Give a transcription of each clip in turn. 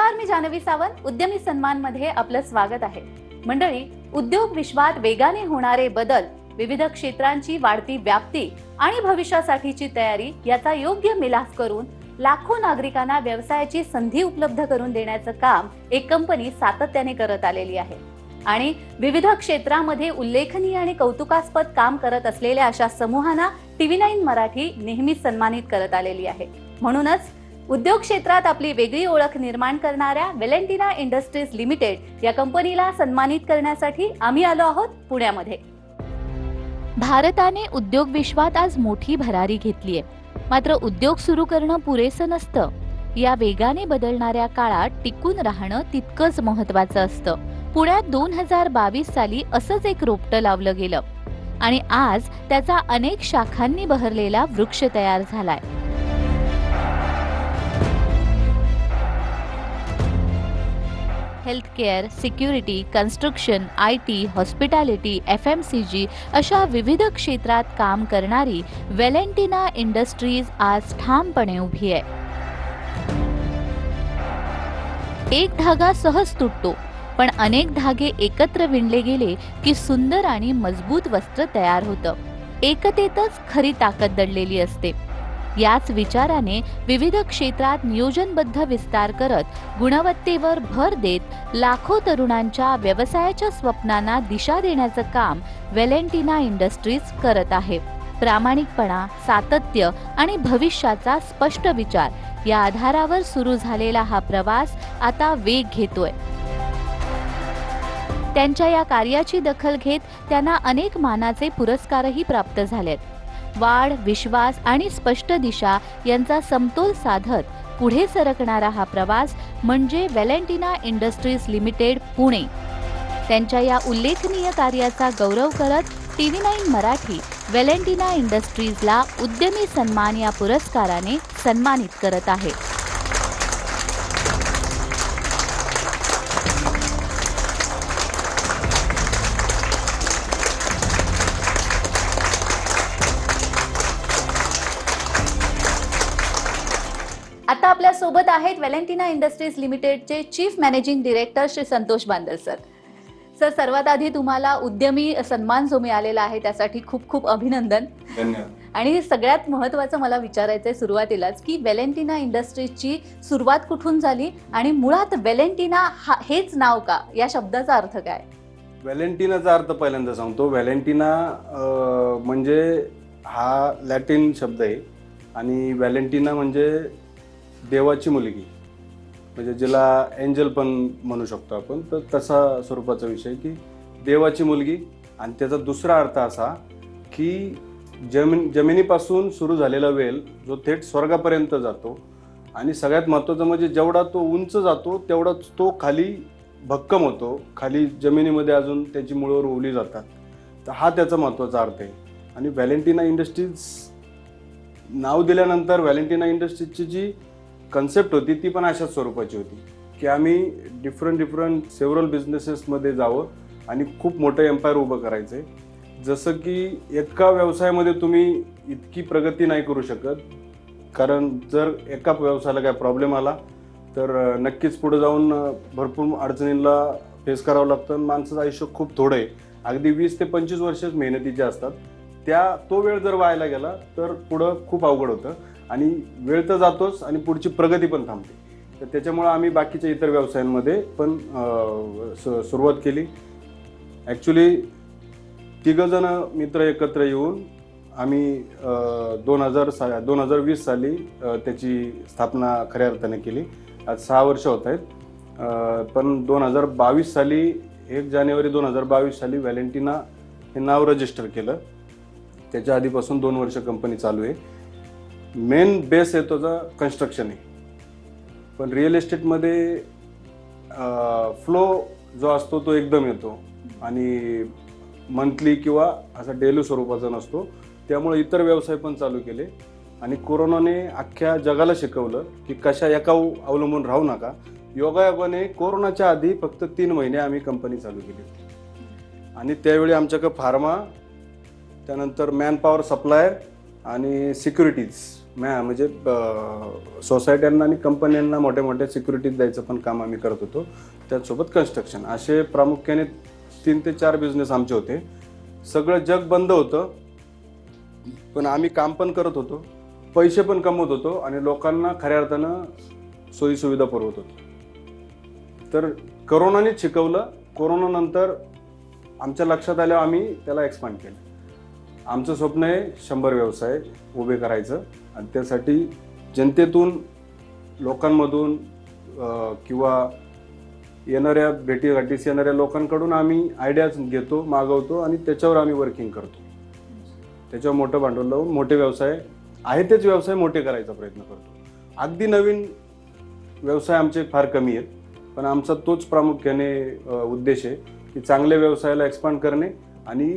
नमस्कार, मी जानवी सावंत. उद्यमी सन्मान मध्ये आपलं स्वागत आहे. मंडळी, उद्योग विश्वात वेगाने होणारे बदल, विविध क्षेत्रांची वाढती व्याप्ती आणि भविष्यासाठीची तयारी याचा योग्य मिलाफ करून लाखो नागरिकांना व्यवसायाची संधी उपलब्ध करून देण्याचं काम एक कंपनी सातत्याने करत आलेली आहे. आणि विविध क्षेत्रामध्ये उल्लेखनीय आणि कौतुकास्पद काम करत असलेल्या अशा समूहांना TV9 मराठी नेहमीच सन्मानित करत आलेली आहे. म्हणूनच उद्योग क्षेत्रात आपली वेगळी ओळख निर्माण करणाऱ्या वेलेंटिना इंडस्ट्रीज लिमिटेड या कंपनीला सन्मानित करण्यासाठी आम्ही आलो आहोत पुण्यामध्ये. भारताने उद्योग विश्वात आज मोठी भरारी घेतलीये. मात्र उद्योग सुरू करणं पुरेसं नसतं. या वेगाने बदलणाऱ्या काळात टिकून राहणं तितकंच महत्त्वाचं असतं. पुण्यात 2022 साली असंच एक रोपटं लावलं गेलं आणि आज त्याचा अनेक शाखांनी बहरलेला वृक्ष तयार झालाय. Healthcare, security, construction, IT, hospitality, FMCG अशा विविध क्षेत्रात काम करणारी वेलेंटिना इंडस्ट्रीज आज ठामपणे उभी आहे. एक धागा सहज तुटतो, पण अनेक धागे एकत्र विणले गेले की सुंदर आणि मजबूत वस्त्र तयार होतं. एकतेतच खरी ताकद दडलेली असते. याच विचाराने विविध क्षेत्रात नियोजनबद्ध विस्तार करत गुणवत्तेवर भर देत लाखो तरुणांच्या व्यवसायाच्या स्वप्नांना दिशा देण्याचं काम वेलेंटिना इंडस्ट्रीज करत आहे. प्रामाणिकपणा, सातत्य आणि भविष्याचा स्पष्ट विचार या आधारावर सुरू झालेला हा प्रवास आता वेग घेतोय. त्यांच्या या कार्याची दखल घेत त्यांना अनेक मानाचे पुरस्कारही प्राप्त झालेत. वाढ, विश्वास आणि स्पष्ट दिशा यांचा समतोल साधत पुढे सरकणारा हा प्रवास म्हणजे वेलेंटिना इंडस्ट्रीज लिमिटेड पुणे. त्यांच्या या उल्लेखनीय कार्याचा गौरव करत TV9 मराठी वेलेंटिना इंडस्ट्रीजला उद्यमी सन्मान या पुरस्काराने सन्मानित करत आहे. आता आपल्या सोबत आहेत वेलेंटिना इंडस्ट्रीज लिमिटेडचे chief managing director Shri Santosh Bandal sir. Sir, सर्वात आधी तुम्हाला उद्यमी सन्मान जो मिळालेला आहे त्यासाठी खूप खूप अभिनंदन. धन्यवाद. आणि सगळ्यात महत्त्वाचं मला विचारायचंय सुरुवातीलाच की वेलेंटिना इंडस्ट्रीजची सुरुवात कुठून झाली आणि मुळात वेलेंटिना हेच नाव का, या शब्दाचा अर्थ काय? वेलेंटिनाचा अर्थ पहिल्यांदा सांगतो. वेलेंटिना म्हणजे हा लॅटिन शब्द आहे आणि वेलेंटिना म्हणजे देवाची मुलगी, म्हणजे जिला एंजल पण म्हणू शकतो आपण. तर तसा स्वरूपाचा विषय की देवाची मुलगी. आणि त्याचा दुसरा अर्थ असा की जमिनीपासून सुरू झालेला वेल जो थेट स्वर्गापर्यंत जातो आणि सगळ्यात महत्त्वाचं म्हणजे जेवढा तो उंच जातो तेवढाच तो खाली भक्कम होतो, खाली जमिनीमध्ये अजून त्याची मुळं रोवली जातात. तर हा त्याचा महत्त्वाचा अर्थ आहे. आणि वेलेंटिना इंडस्ट्रीज नाव दिल्यानंतर वेलेंटिना इंडस्ट्रीजची जी कन्सेप्ट होती ती पण अशाच स्वरूपाची होती की आम्ही डिफरंट सेव्हरल बिझनेसेसमध्ये जावं आणि खूप मोठं एम्पायर उभं करायचं आहे. जसं की एका व्यवसायामध्ये तुम्ही इतकी प्रगती नाही करू शकत, कारण जर एका व्यवसायाला काय प्रॉब्लेम आला तर नक्कीच पुढे जाऊन भरपूर अडचणींना फेस करावं लागतं. माणसाचं आयुष्य खूप थोडं आहे, अगदी 20 ते 25 वर्षच मेहनतीचे असतात. तो वेळ जर वायाला गेला तर पुढं खूप अवघड होतं आणि वेळ तर जातोच आणि पुढची प्रगती पण थांबते. तर त्याच्यामुळं आम्ही बाकीच्या इतर व्यवसायांमध्ये पण सुरुवात केली. ॲक्च्युली 3 जण मित्र एकत्र येऊन आम्ही 2020 साली त्याची स्थापना खऱ्या अर्थाने केली. आज 6 वर्ष होत आहेत. पण 2022 साली 1 जानेवारी 2022 साली वेलेंटिना हे नाव रजिस्टर केलं. त्याच्या आधीपासून 2 वर्ष कंपनी चालू आहे. मेन बेस आहे त्याचा कन्स्ट्रक्शन आहे, पण रिअल एस्टेटमध्ये फ्लो जो असतो तो एकदम येतो आणि मंथली किंवा असा डेली स्वरूपाचा नसतो. त्यामुळे इतर व्यवसाय पण चालू केले आणि कोरोनाने अख्ख्या जगाला शिकवलं की कशा एका अवलंबून राहू नका. योगायोगाने कोरोनाच्या आधी फक्त 3 महिने आम्ही कंपनी चालू केली आणि त्यावेळी आमच्याकडे फार्मा, त्यानंतर मॅनपॉवर सप्लायर आणि सिक्युरिटीज म्हणजे सोसायट्यांना आणि कंपन्यांना मोठ्या मोठ्या सिक्युरिटीज द्यायचं पण काम आम्ही करत होतो. त्याचसोबत कन्स्ट्रक्शन, असे प्रामुख्याने 3 ते 4 बिझनेस आमचे होते. सगळं जग बंद होतं, पण आम्ही काम पण करत होतो, पैसे पण कमवत होतो आणि लोकांना खऱ्या अर्थानं सोयीसुविधा पुरवत होतो. तर करोनानेच शिकवलं. कोरोनानंतर आमच्या लक्षात आल्यावर आम्ही त्याला एक्सपांड केलं. आमचं स्वप्न आहे 100 व्यवसाय उभे करायचं आणि त्यासाठी जनतेतून, लोकांमधून किंवा येणाऱ्या भेटीगाठीस येणाऱ्या लोकांकडून आम्ही आयडियाज घेतो, मागवतो आणि त्याच्यावर आम्ही वर्किंग करतो. त्याच्यावर मोठं भांडवल लावून मोठे व्यवसाय आहे तेच व्यवसाय मोठे करायचा प्रयत्न करतो. अगदी नवीन व्यवसाय आमचे फार कमी आहेत, पण आमचा तोच प्रामुख्याने उद्देश आहे की चांगल्या व्यवसायाला एक्सपांड करणे आणि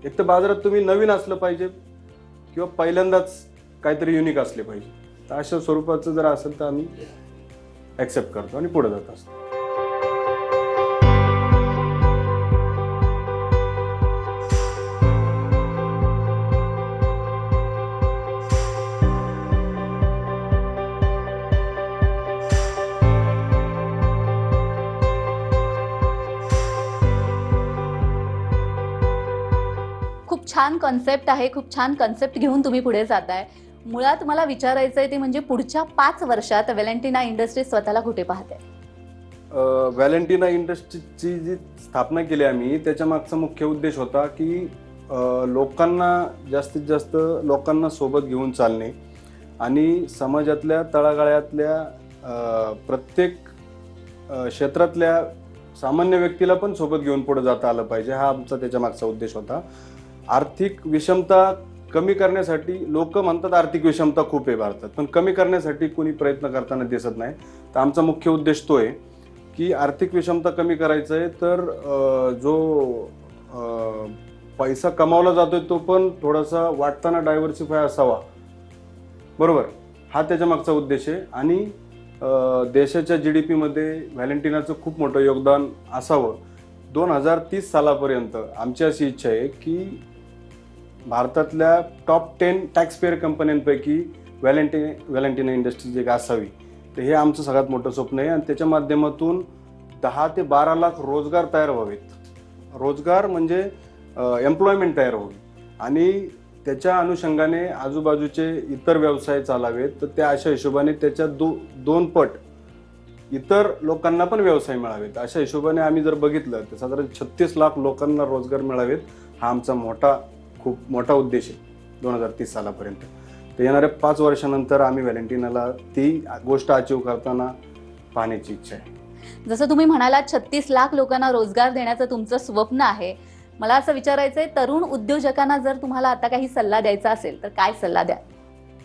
एक तर बाजारात तुम्ही नवीन असलं पाहिजे किंवा पहिल्यांदाच काहीतरी युनिक असले पाहिजे. तर अशा स्वरूपाचं जर असेल तर आम्ही ॲक्सेप्ट करतो आणि पुढे जात असतो. खूप छान कॉन्सेप्ट आहे, खूप छान कॉन्सेप्ट घेऊन तुम्ही पुढे जाताय. मुळात मला विचारायचं आहे ते म्हणजे पुढच्या 5 वर्षात व्हॅलेंटिना इंडस्ट्रीज स्वतःला कुठे पाहते? व्हॅलेंटिना इंडस्ट्रीजची जी स्थापना केली आम्ही, त्याच्या मागचा मुख्य उद्देश होता की लोकांना जास्तीत जास्त लोकांना सोबत घेऊन चालणे आणि समाजातल्या तळागाळातल्या प्रत्येक क्षेत्रातल्या सामान्य व्यक्तीला पण सोबत घेऊन पुढे जाता आलं पाहिजे, हा आमचा त्याच्या मागचा उद्देश होता. आर्थिक विषमता कमी करण्यासाठी लोक म्हणतात आर्थिक विषमता खूप आहे भारतात, पण कमी करण्यासाठी कोणी प्रयत्न करताना दिसत नाही. तर आमचा मुख्य उद्देश तो आहे की आर्थिक विषमता कमी करायचं आहे. तर जो पैसा कमावला जातोय तो पण थोडासा वाटताना डायव्हर्सिफाय असावा, बरोबर, हा त्याच्या मागचा उद्देश आहे. आणि देशाच्या GDP मध्ये व्हॅलेंटिनाचं खूप मोठं योगदान असावं. 2030 सालापर्यंत आमची अशी इच्छा आहे की भारतातल्या टॉप 10 टॅक्स पेअर कंपन्यांपैकी व्हॅलेंटिना इंडस्ट्रीज एक असावी. तर हे आमचं सगळ्यात मोठं स्वप्न आहे आणि त्याच्या माध्यमातून 10 ते 12 लाख रोजगार तयार व्हावेत. रोजगार म्हणजे एम्प्लॉयमेंट तयार व्हावी आणि त्याच्या अनुषंगाने आजूबाजूचे इतर व्यवसाय चालावेत. तर त्या अशा हिशोबाने त्याच्या 2 पट इतर लोकांना पण व्यवसाय मिळावेत. अशा हिशोबाने आम्ही जर बघितलं तर साधारण 36 लाख लोकांना रोजगार मिळावेत, हा आमचा खूप मोठा उद्देश आहे 2030 सालापर्यंत. तर येणाऱ्या 5 वर्षानंतर आम्ही व्हॅलेंटिनाला ती गोष्ट अचीव करताना पाहण्याची इच्छा आहे. जसं तुम्ही म्हणालात 36 लाख लोकांना रोजगार देण्याचं तुमचं स्वप्न आहे. मला असं विचारायचंय, तरुण उद्योजकांना जर तुम्हाला आता काही सल्ला द्यायचा असेल तर काय सल्ला द्या?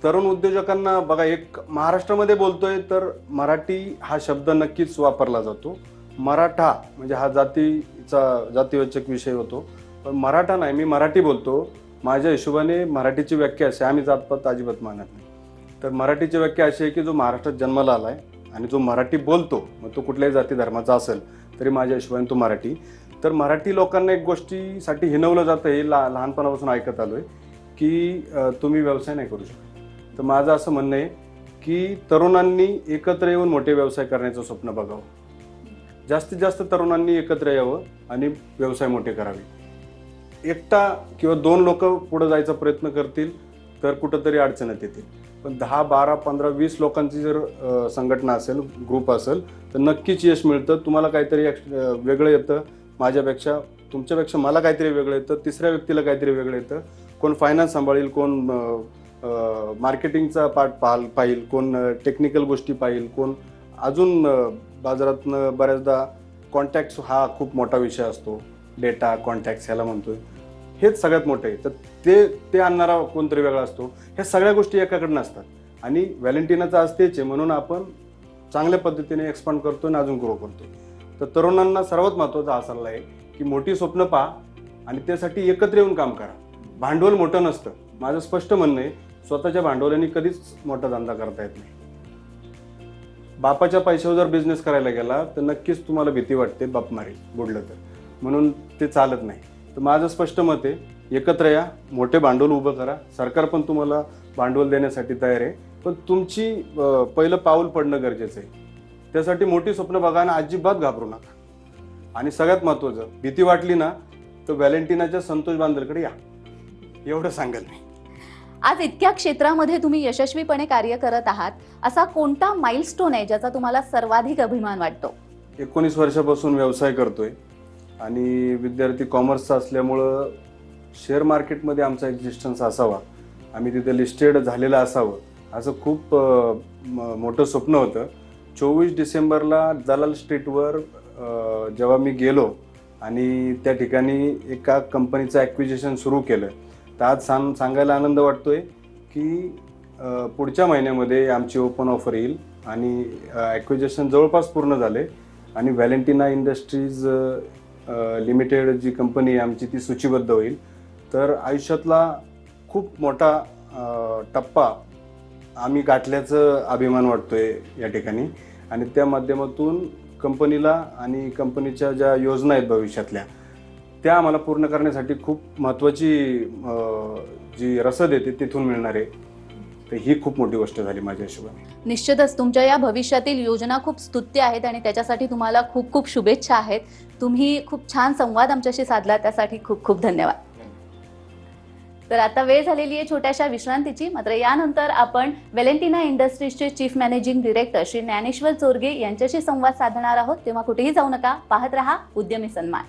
तरुण उद्योजकांना बघा, एक महाराष्ट्रामध्ये बोलतोय तर मराठी हा शब्द नक्कीच वापरला जातो. मराठा म्हणजे हा जातीवाचक विषय होतो, पण मराठा नाही, मी मराठी बोलतो. माझ्या हिशोबाने मराठीची व्याख्या अशी, आम्ही जातपात अजिबात मानत नाही. तर मराठीची व्याख्या अशी आहे की जो महाराष्ट्रात जन्माला आलाय आणि जो मराठी बोलतो, मग तो कुठल्याही जाती धर्माचा असेल तरी माझ्या हिशोबाने तो मराठी. तर मराठी लोकांना एक गोष्टीसाठी हिणवलं जातं, हे लहानपणापासून ऐकत आलोय की तुम्ही व्यवसाय नाही करू शकत. तर माझं असं म्हणणं आहे की तरुणांनी एकत्र येऊन मोठे व्यवसाय करण्याचं स्वप्न बघावं. जास्तीत जास्त तरुणांनी एकत्र यावं आणि व्यवसाय मोठे करावे. एकटा किंवा 2 लोक पुढे जायचा प्रयत्न करतील तर कुठंतरी अडचणीत येतील, पण 10, 12, 15, 20 लोकांची जर संघटना असेल, ग्रुप असेल, तर नक्कीच यश मिळतं. तुम्हाला काहीतरी वेगळं येतं, माझ्यापेक्षा तुमच्यापेक्षा मला काहीतरी वेगळं येतं, तिसऱ्या व्यक्तीला काहीतरी वेगळं येतं. कोण फायनान्स सांभाळेल, कोण मार्केटिंगचा पार्ट पाहिल, कोण टेक्निकल गोष्टी पाहिल, कोण अजून बाजारातनं बऱ्याचदा कॉन्टॅक्ट्स हा खूप मोठा विषय असतो. डेटा कॉन्टॅक्ट्स ह्याला म्हणतोय, हेच सगळ्यात मोठं आहे. तर ते आणणारा कोणतरी वेगळा असतो. ह्या सगळ्या गोष्टी एकाकडनं असतात आणि व्हॅलेंटिनाचं आज तेच आहे, म्हणून आपण चांगल्या पद्धतीने एक्सपांड करतो आणि अजून ग्रो करतो. तर तरुणांना सर्वात महत्त्वाचा हा सल्ला आहे की मोठी स्वप्न पहा आणि त्यासाठी एकत्र येऊन काम करा. भांडवल मोठं नसतं, माझं स्पष्ट म्हणणं आहे. स्वतःच्या भांडवलाने कधीच मोठा धंदा करता येत नाही. बापाच्या पैशावर जर बिझनेस करायला गेला तर नक्कीच तुम्हाला भीती वाटते, बाप मारेल बुडलं तर, म्हणून ते चालत नाही. तर माझं स्पष्ट मत आहे, एकत्र या, मोठे भांडवल उभं करा, सरकार पण तुम्हाला भांडवल देण्यासाठी तयार आहे, पण तुमची पहिलं पाऊल पडणं गरजेचं आहे. त्यासाठी मोठी स्वप्न बघा आणि अजिबात घाबरू नका. आणि सगळ्यात महत्त्वाचं, भीती वाटली ना तर व्हॅलेंटिनाच्या संतोष बांदलकडे या, एवढं सांगेल मी. आज इतक्या क्षेत्रामध्ये तुम्ही यशस्वीपणे कार्य करत आहात, असा कोणता माइलस्टोन आहे ज्याचा तुम्हाला सर्वाधिक अभिमान वाटतो? 19 वर्षापासून व्यवसाय करतोय आणि विद्यार्थी कॉमर्सचा असल्यामुळं शेअर मार्केटमध्ये आमचा एक्झिस्टन्स असावा, आम्ही तिथे लिस्टेड झालेलं असावं, असं खूप मोठं स्वप्न होतं. 24 डिसेंबरला दलाल स्ट्रीटवर जेव्हा मी गेलो आणि त्या ठिकाणी एका कंपनीचं ॲक्विजिशन सुरू केलं, तर आज सांगायला आनंद वाटतोय की पुढच्या महिन्यामध्ये आमची ओपन ऑफर येईल आणि ॲक्विजिशन जवळपास पूर्ण झाले आणि व्हॅलेंटिना इंडस्ट्रीज लिमिटेड जी कंपनी आहे आमची, ती सूचीबद्ध होईल. तर आयुष्यातला खूप मोठा टप्पा आम्ही गाठल्याचं अभिमान वाटतोय या ठिकाणी. आणि त्या माध्यमातून कंपनीला आणि कंपनीच्या ज्या योजना आहेत भविष्यातल्या, त्या आम्हाला पूर्ण करण्यासाठी खूप महत्त्वाची जी रसद येते तिथून मिळणार आहे. तर ही खूप मोठी गोष्ट झाली माझ्या हिशोबाने. निश्चितच तुमच्या या भविष्यातील योजना खूप स्तुत्य आहेत आणि त्याच्यासाठी तुम्हाला खूप खूप शुभेच्छा आहेत. तुम्ही खूप छान संवाद आमच्याशी साधला, त्यासाठी खूप खूप धन्यवाद. तर आता वेळ झालेली आहे छोट्याशा विश्रांतीची. मात्र यानंतर आपण व्हॅलेंटिना इंडस्ट्रीजचे chief managing director Shri Dnyaneshwar Chorge यांच्याशी संवाद साधणार आहोत. तेव्हा कुठेही जाऊ नका, पाहत रहा उद्यमी सन्मान.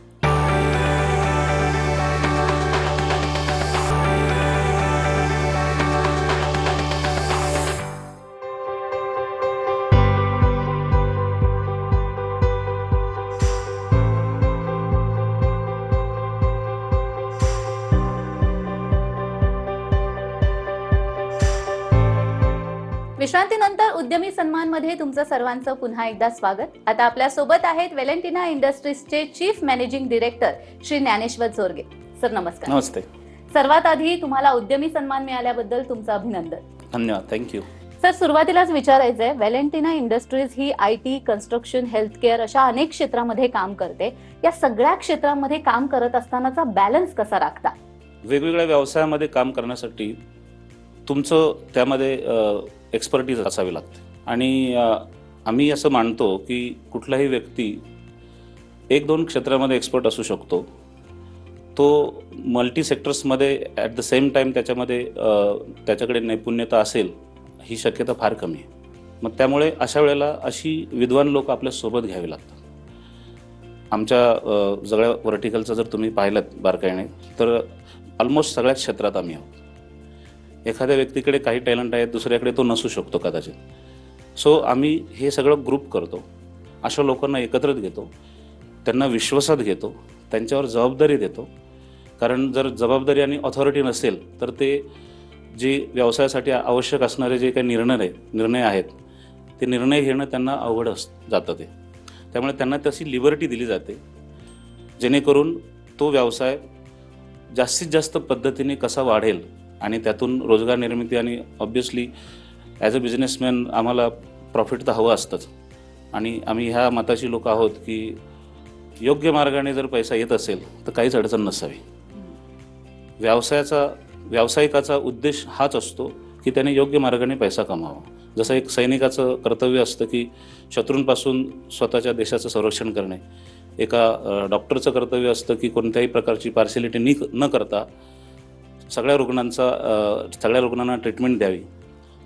विश्रांतीनंतर उद्यमी सन्मान मध्ये तुमचं सर्वांचं पुन्हा एकदा स्वागत. आता आपल्या सोबत आहेत व्हॅलेंटिना इंडस्ट्रीजचे chief managing director Shri Dnyaneshwar Chorge. Sir नमस्कार. नमस्ते. सर्वात आधी तुम्हाला उद्यमी सन्मान मिळाल्याबद्दल तुमचं अभिनंदन. धन्यवाद. थँक्यू. सर, सुरुवातीलाच विचारायचंय, Valentina industries he IT, construction, healthcare अशा अनेक क्षेत्रामध्ये काम करते. या सगळ्या क्षेत्रांमध्ये काम करत असतानाचा बॅलन्स कसा राखता? वेगवेगळ्या व्यवसायामध्ये काम करण्यासाठी तुमचं त्यामध्ये एक्सपर्टीज असावी लागते आणि आम्ही असं मानतो की कुठलाही व्यक्ती 1-2 क्षेत्रामध्ये एक्सपर्ट असू शकतो. तो मल्टी सेक्टर्समध्ये ॲट द सेम टाईम त्याच्याकडे नैपुण्यता असेल ही शक्यता फार कमी आहे. मग त्यामुळे अशा वेळेला अशी विद्वान लोक आपल्यासोबत घ्यावी लागतात. आमच्या सगळ्या व्हर्टिकलचं जर तुम्ही पाहिलं बारकाईने तर ऑलमोस्ट सगळ्याच क्षेत्रात आम्ही आहोत. एखाद्या व्यक्तीकडे काही टॅलेंट आहे, दुसऱ्याकडे तो नसू शकतो कदाचित. सो आम्ही हे सगळं ग्रुप करतो, अशा लोकांना एकत्रित घेतो, त्यांना विश्वासात घेतो, त्यांच्यावर जबाबदारी देतो. कारण जर जबाबदारी आणि ऑथॉरिटी नसेल तर ते जे व्यवसायासाठी आवश्यक असणारे जे काही निर्णय आहेत ते निर्णय घेणं त्यांना अवघड जातं. त्यामुळे त्यांना तशी लिबर्टी दिली जाते जेणेकरून तो व्यवसाय जास्तीत जास्त पद्धतीने कसा वाढेल आणि त्यातून रोजगार निर्मिती आणि ऑब्व्हियसली ॲज अ बिझनेसमॅन आम्हाला प्रॉफिट तर हवं असतंच. आणि आम्ही ह्या मताची लोक आहोत की योग्य मार्गाने जर पैसा येत असेल तर काहीच अडचण नसावी. व्यावसायिकाचा उद्देश हाच असतो की त्याने योग्य मार्गाने पैसा कमावा. जसं एक सैनिकाचं कर्तव्य असतं की शत्रूंपासून स्वतःच्या देशाचं संरक्षण करणे, एका डॉक्टरचं कर्तव्य असतं की कोणत्याही प्रकारची पार्शियलिटी न करता सगळ्या रुग्णांना ट्रीटमेंट द्यावी.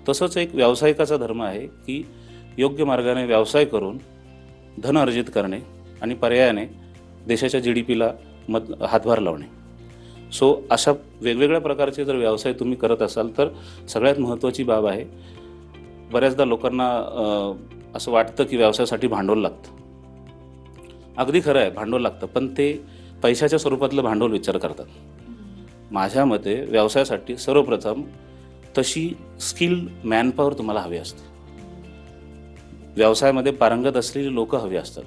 तसंच एक व्यावसायिकाचा धर्म आहे की योग्य मार्गाने व्यवसाय करून धन अर्जित करणे आणि पर्यायाने देशाच्या GDPला हातभार लावणे. सो अशा वेगवेगळ्या प्रकारचे जर व्यवसाय तुम्ही करत असाल तर सगळ्यात महत्त्वाची बाब आहे, बऱ्याचदा लोकांना असं वाटतं की व्यवसायासाठी भांडवल लागतं. अगदी खरं आहे, भांडवल लागतं, पण ते पैशाच्या स्वरूपातलं भांडवल विचार करतात. माझ्या मते व्यवसायासाठी सर्वप्रथम तशी स्किल्ड मॅनपॉवर तुम्हाला हवी असते. व्यवसायामध्ये पारंगत असलेली लोक हवी असतात.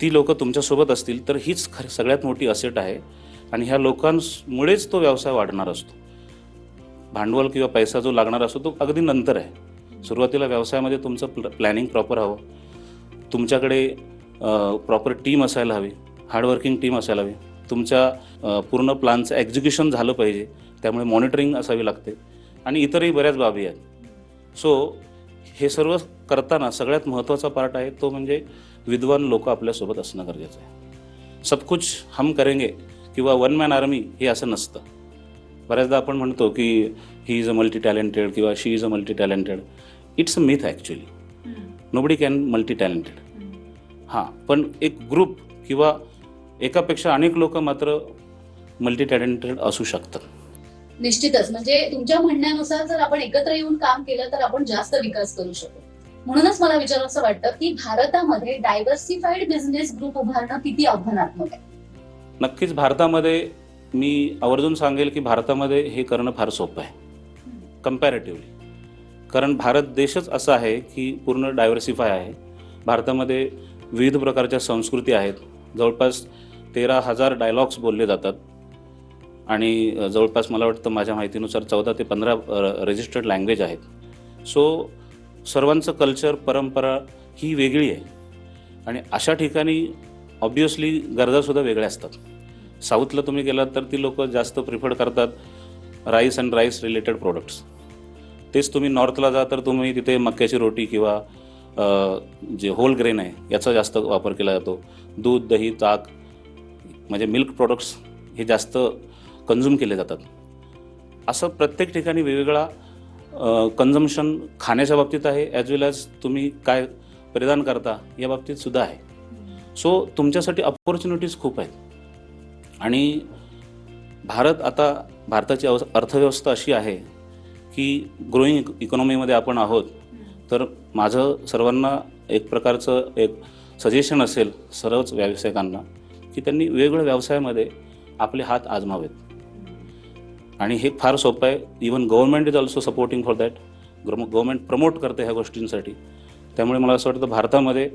ती लोक तुमच्यासोबत असतील तर हीच सगळ्यात मोठी असेट आहे आणि ह्या लोकांमुळेच तो व्यवसाय वाढणार असतो. भांडवल किंवा पैसा जो लागणार असतो तो अगदी नंतर आहे. सुरुवातीला व्यवसायामध्ये तुमचं प्लॅनिंग प्रॉपर हवं, तुमच्याकडे प्रॉपर टीम असायला हवी, हार्डवर्किंग टीम असायला हवी. तुमच्या पूर्ण प्लॅनचं एक्झिक्युशन झालं पाहिजे, त्यामुळे मॉनिटरिंग असावी लागते आणि इतरही बऱ्याच बाबी आहेत. सो हे सर्व करताना सगळ्यात महत्त्वाचा पार्ट आहे तो म्हणजे विद्वान लोक आपल्यासोबत असणं गरजेचं आहे. सब कुछ हम करेंगे किंवा वन मॅन आर्मी हे असं नसतं. बऱ्याचदा आपण म्हणतो की he is a multi talented किंवा she is a multi talented. It's a myth actually. Nobody can multi talented. हां, पण एक ग्रुप किंवा एकापेक्षा अनेक लोक मात्र मल्टी टॅलेंटेड असू शकतात. निश्चितच, म्हणजे तुमच्या म्हणण्यानुसार जर आपण एकत्र येऊन काम केलं तर आपण जास्त विकास करू शकू. म्हणूनच मला विचारावंसं वाटतं की भारतामध्ये डायव्हर्सिफाईड बिझनेस ग्रुप उभारणं किती आव्हानात्मक आहे? नक्कीच भारतामध्ये मी आवर्जून सांगेल की भारतामध्ये हे करणं फार सोपं आहे कम्पॅरेटिव्हली. कारण भारत देशच असा आहे की पूर्ण डायव्हर्सिफाय आहे. भारतामध्ये विविध प्रकारच्या संस्कृती आहेत. जवळपास 13,000 डायलॉग्स बोलले जातात आणि जवळपास मला वाटतं माझ्या माहितीनुसार 14 ते 15 रजिस्टर्ड लँग्वेज आहेत. सो सर्वांचं कल्चर, परंपरा ही वेगळी आहे आणि अशा ठिकाणी ऑब्वियसली गरजासुद्धा वेगळ्या असतात. साऊथला तुम्ही गेलात तर ती लोक जास्त प्रिफर करतात rice and rice related products. तेच तुम्ही नॉर्थला जा तर तुम्ही तिथे मक्याची रोटी किंवा जे होल ग्रेन आहे याचा जास्त वापर केला जातो. दूध, दही, ताक म्हणजे मिल्क प्रोडक्ट्स हे जास्त कन्झ्युम केले जातात. असं प्रत्येक ठिकाणी वेगवेगळा कन्झम्शन खाण्याच्या बाबतीत आहे, ॲज वेल ॲज तुम्ही काय परिधान करता या बाबतीत सुद्धा आहे. सो तुमच्यासाठी अपॉर्च्युनिटीज खूप आहेत आणि भारताची अर्थव्यवस्था अशी आहे की ग्रोईंग इकॉनॉमीमध्ये आपण आहोत. तर माझं सर्वांना एक प्रकारचं एक सजेशन असेल सर्वच व्यावसायिकांना की त्यांनी वेगवेगळ्या व्यवसायामध्ये आपले हात आजमावेत आणि हे फार सोपं आहे. Even government is also supporting for that. Government promote करते ह्या गोष्टींसाठी. त्यामुळे मला असं वाटतं भारतामध्ये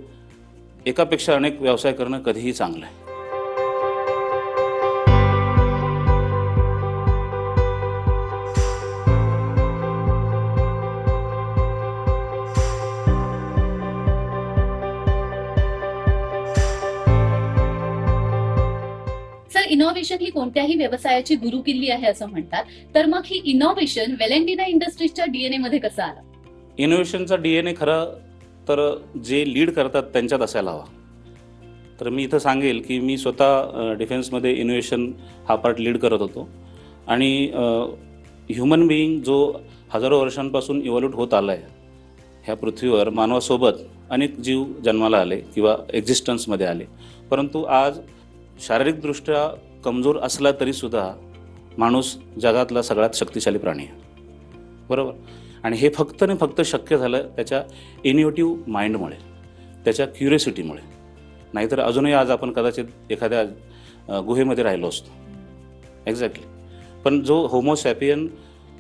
एकापेक्षा अनेक व्यवसाय करणं कधीही चांगलं आहे. सर, इनोव्हेशन ही कोणत्याही व्यवसायाची गुरुकिल्ली आहे असं म्हणतात. तर मग ही इनोव्हेशन वेलेंटिना इंडस्ट्रीजच्या डीएनए मध्ये कसं आलं? इनोव्हेशनचा डीएनए खरं तर जे लीड करतात त्यांच्यात असायला हवा. तर मी इथं सांगेल की मी स्वतः डिफेन्समध्ये इनोव्हेशन हा पार्ट लीड करत होतो आणि ह्युमन बिईंग जो हजारो वर्षांपासून इव्हॉल्यूट होत आला आहे ह्या पृथ्वीवर, मानवासोबत अनेक जीव जन्माला आले किंवा एक्झिस्टन्समध्ये आले. परंतु आज शारीरिकदृष्ट्या कमजोर असला तरीसुद्धा माणूस जगातला सगळ्यात शक्तिशाली प्राणी आहे, बरोबर. आणि हे फक्त आणि फक्त शक्य झालं त्याच्या इनोव्हेटिव्ह माइंडमुळे, त्याच्या क्युरियोसिटीमुळे. नाहीतर अजूनही आज आपण कदाचित एखाद्या गुहेमध्ये राहिलो असतो. एक्झॅक्टली. पण जो होमोसॅपियन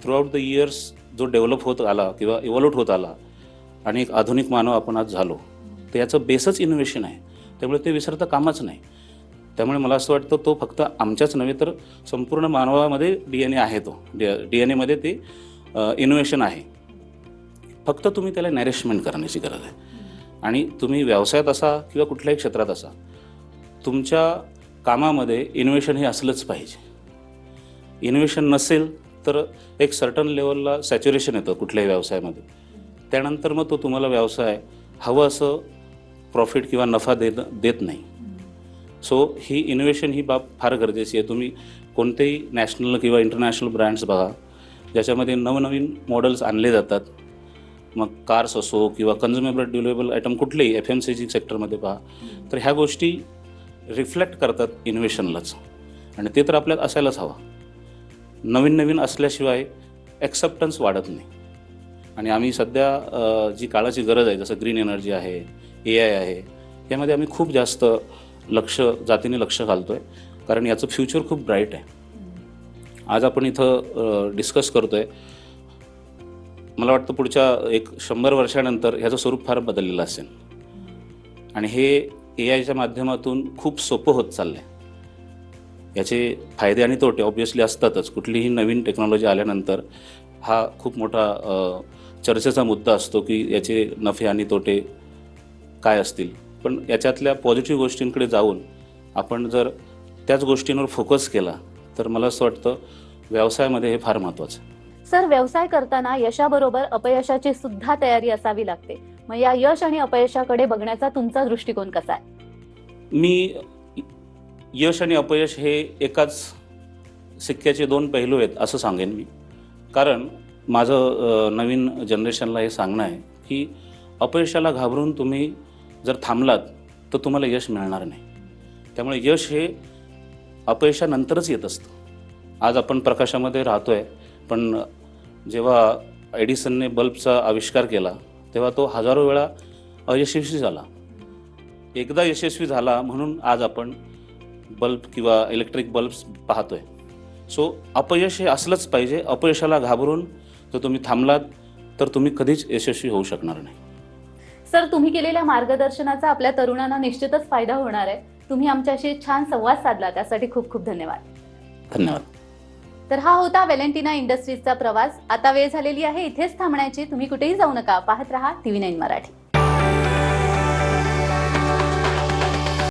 थ्रूआउट द इयर्स जो डेव्हलप होत आला किंवा इव्हॉल्यूट होत आला आणि एक आधुनिक मानव आपण आज झालो, तर याचं बेसच इनोव्हेशन आहे. त्यामुळे ते विसरता कामाच नाही. त्यामुळे मला असं वाटतं तो फक्त आमच्याच नव्हे तर संपूर्ण मानवामध्ये डीएनए आहे. तो डीएनएमध्ये ते इनोव्हेशन आहे. फक्त तुम्ही त्याला नॅरिशमेंट करण्याची गरज आहे. आणि तुम्ही व्यवसायात असा किंवा कुठल्याही क्षेत्रात असा, तुमच्या कामामध्ये इनोव्हेशन हे असलंच पाहिजे. इनोव्हेशन नसेल तर एक सर्टन लेवलला सॅच्युरेशन येतं कुठल्याही व्यवसायामध्ये. त्यानंतर मग तो तुम्हाला व्यवसाय हवं असं प्रॉफिट किंवा नफा देत नाही. सो ही इनोव्हेशन ही बाब फार गरजेची आहे. तुम्ही कोणतेही नॅशनल किंवा इंटरनॅशनल ब्रँड्स बघा ज्याच्यामध्ये नवनवीन मॉडेल्स आणले जातात. मग कार्स असो किंवा कन्झ्युमेबल ड्युरेबल आयटम कुठलेही FMCG सेक्टरमध्ये पहा, तर ह्या गोष्टी रिफ्लेक्ट करतात इनोव्हेशनलाच. आणि ते तर आपल्यात असायलाच हवं. नवीन नवीन असल्याशिवाय ॲक्सेप्टन्स वाढत नाही. आणि आम्ही सध्या जी काळाची गरज आहे, जसं ग्रीन एनर्जी आहे, AI आहे, यामध्ये आम्ही खूप जास्त जातीने लक्ष घालतो आहे. कारण याचं फ्युचर खूप ब्राईट आहे. आज आपण इथं डिस्कस करतो आहे. मला वाटतं पुढच्या 100 वर्षानंतर ह्याचं स्वरूप फार बदललेलं असेल आणि हे AIच्या माध्यमातून खूप सोपं होत चाललं आहे. याचे फायदे आणि तोटे ऑब्व्हियसली असतातच. कुठलीही नवीन टेक्नॉलॉजी आल्यानंतर हा खूप मोठा चर्चेचा मुद्दा असतो की याचे नफे आणि तोटे काय असतील. पण याच्यातल्या पॉझिटिव्ह गोष्टींकडे जाऊन आपण जर त्याच गोष्टींवर फोकस केला तर मला असं वाटतं व्यवसायामध्ये हे फार महत्त्वाचं आहे. सर, व्यवसाय करताना यशाबरोबर अपयशाची सुद्धा तयारी असावी लागते. मग या यश आणि अपयशाकडे बघण्याचा तुमचा दृष्टिकोन कसा आहे? मी यश आणि अपयश हे एकाच सिक्क्याचे दोन पैलू आहेत असं सांगेन मी. कारण माझं नवीन जनरेशनला हे सांगणं आहे की अपयशाला घाबरून तुम्ही जर थांबलात तर तुम्हाला यश मिळणार नाही. त्यामुळे यश हे अपयशानंतरच येत असतं. आज आपण प्रकाशामध्ये राहतोय, पण जेव्हा एडिसनने बल्बचा आविष्कार केला तेव्हा तो हजारो वेळा अयशस्वी झाला. एकदा यशस्वी झाला म्हणून आज आपण बल्ब किंवा इलेक्ट्रिक बल्ब्स पाहतोय. सो अपयश हे असलंच पाहिजे. अपयशाला घाबरून जर तुम्ही थांबलात तर तुम्ही कधीच यशस्वी होऊ शकणार नाही. सर, तुम्ही केलेल्या मार्गदर्शनाचा आपल्या तरुणांना निश्चितच फायदा होणार आहे. तुम्ही आमच्याशी छान संवाद साधला, त्यासाठी खूप खूप धन्यवाद. धन्यवाद. तर हा होता व्हॅलेंटिना इंडस्ट्रीजचा प्रवास. आता वेळ झालेली आहे इथेच थांबण्याची. तुम्ही कुठेही जाऊ नका. पाहत रहा TV9 मराठी.